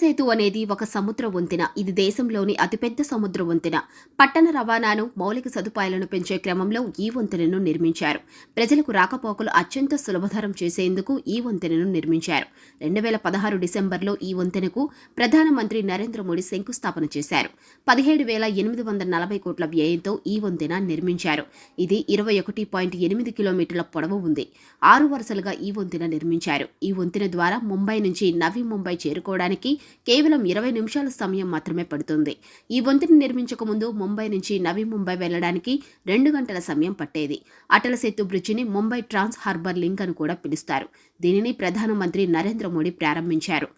సేతు అనేది ఒక సముద్ర వంతెన. ఇది దేశంలోని అతిపెద్ద సముద్ర వంతెన. పట్టణ రవాణాను, మౌలిక సదుపాయాలను పెంచే క్రమంలో ఈ వంతెనను నిర్మించారు. ప్రజలకు రాకపోకలు అత్యంత సులభతరం చేసేందుకు ఈ వంతెనను నిర్మించారు. 2016 డిసెంబర్లో ఈ వంతెనకు ప్రధానమంత్రి నరేంద్ర మోడీ శంకుస్థాపన చేశారు. 17,840 కోట్ల వ్యయంతో ఈ వంతెన నిర్మించారు. ఇది 21.8 కిలోమీటర్ల పొడవు ఉంది. 6 వరుసలుగా ఈ వంతెన నిర్మించారు. ఈ వంతెన ద్వారా ముంబై నుంచి నవీ ముంబై చేరుకోవడానికి కేవలం 20 నిమిషాల సమయం మాత్రమే పడుతుంది. ఈ వంతెన నిర్మించక ముందు ముంబై నుంచి నవీ ముంబై వెళ్లడానికి 2 గంటల సమయం పట్టేది. అటల్ సేతు బ్రిడ్జిని ముంబై ట్రాన్స్ హార్బర్ లింక్ అని కూడా పిలుస్తారు. దీనిని ప్రధానమంత్రి నరేంద్ర మోడీ ప్రారంభించారు.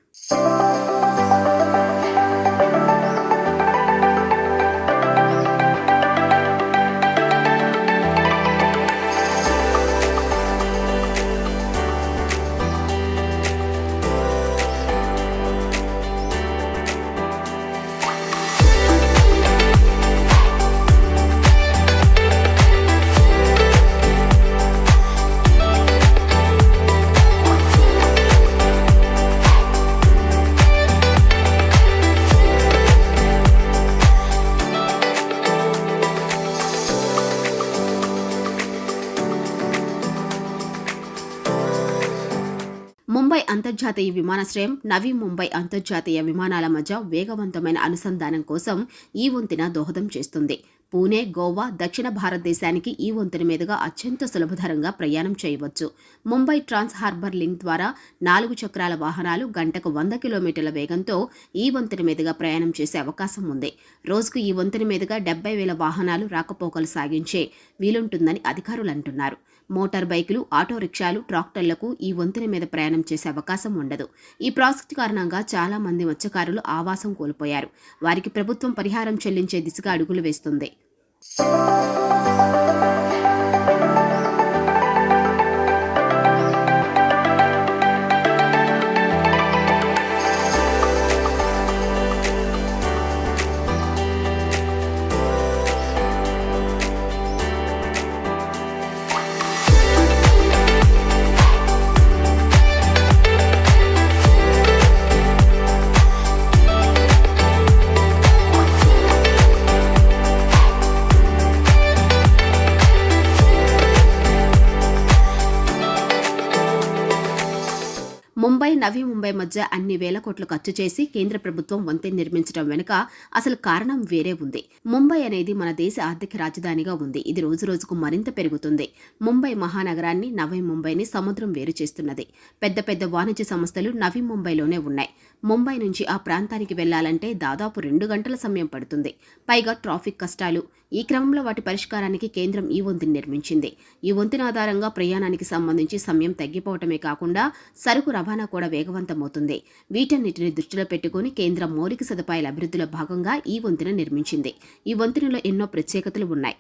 ముంబై అంతర్జాతీయ విమానాశ్రయం, నవీ ముంబై అంతర్జాతీయ విమానాల మధ్య వేగవంతమైన అనుసంధానం కోసం ఈ వంతెన దోహదం చేస్తుంది. పూణే, గోవా, దక్షిణ భారతదేశానికి ఈ వంతెన మీదుగా అత్యంత సులభతరంగా ప్రయాణం చేయవచ్చు. ముంబై ట్రాన్స్ హార్బర్ లింక్ ద్వారా 4 చక్రాల వాహనాలు గంటకు 100 కిలోమీటర్ల వేగంతో ఈ వంతెన మీదుగా ప్రయాణం చేసే అవకాశం ఉంది. రోజుకు ఈ వంతెన మీదుగా 70,000 వాహనాలు రాకపోకలు సాగించే వీలుంటుందని అధికారులు అంటున్నారు. మోటార్ బైకులు, ఆటో రిక్షాలు, ట్రాక్టర్లకు ఈ వంతెన మీద ప్రయాణం చేసే అవకాశం ఉండదు. ఈ ప్రాజెక్టు కారణంగా చాలా మంది మత్స్యకారులు ఆవాసం కోల్పోయారు. వారికి ప్రభుత్వం పరిహారం చెల్లించే దిశగా అడుగులు వేస్తుంది. ముంబై, నవీ ముంబై మధ్య అన్ని వేల కోట్లు ఖర్చు చేసి కేంద్ర ప్రభుత్వం వంతెన నిర్మించడం వెనుక అసలు కారణం వేరే ఉంది. ముంబై అనేది మన దేశ ఆర్థిక రాజధానిగా ఉంది. ఇది రోజురోజుకు మరింత పెరుగుతుంది. ముంబై మహానగరాన్ని, నవీ ముంబైని సముద్రం వేరు చేస్తున్నది. పెద్ద పెద్ద వాణిజ్య సంస్థలు నవీ ముంబైలోనే ఉన్నాయి. ముంబై నుంచి ఆ ప్రాంతానికి వెళ్లాలంటే దాదాపు 2 గంటల సమయం పడుతుంది. పైగా ట్రాఫిక్ కష్టాలు. ఈ క్రమంలో వాటి పరిష్కారానికి కేంద్రం ఈ వంతెన నిర్మించింది. ఈ వంతెన ఆధారంగా ప్రయాణానికి సంబంధించి సమయం తగ్గిపోవటమే కాకుండా సరుకు రవాణా కూడా వేగవంతమవుతుంది. వీటన్నిటిని దృష్టిలో పెట్టుకుని కేంద్రం మౌలిక సదుపాయాల అభివృద్ధిలో భాగంగా ఈ వంతెన నిర్మించింది. ఈ వంతెనలో ఎన్నో ప్రత్యేకతలు ఉన్నాయి.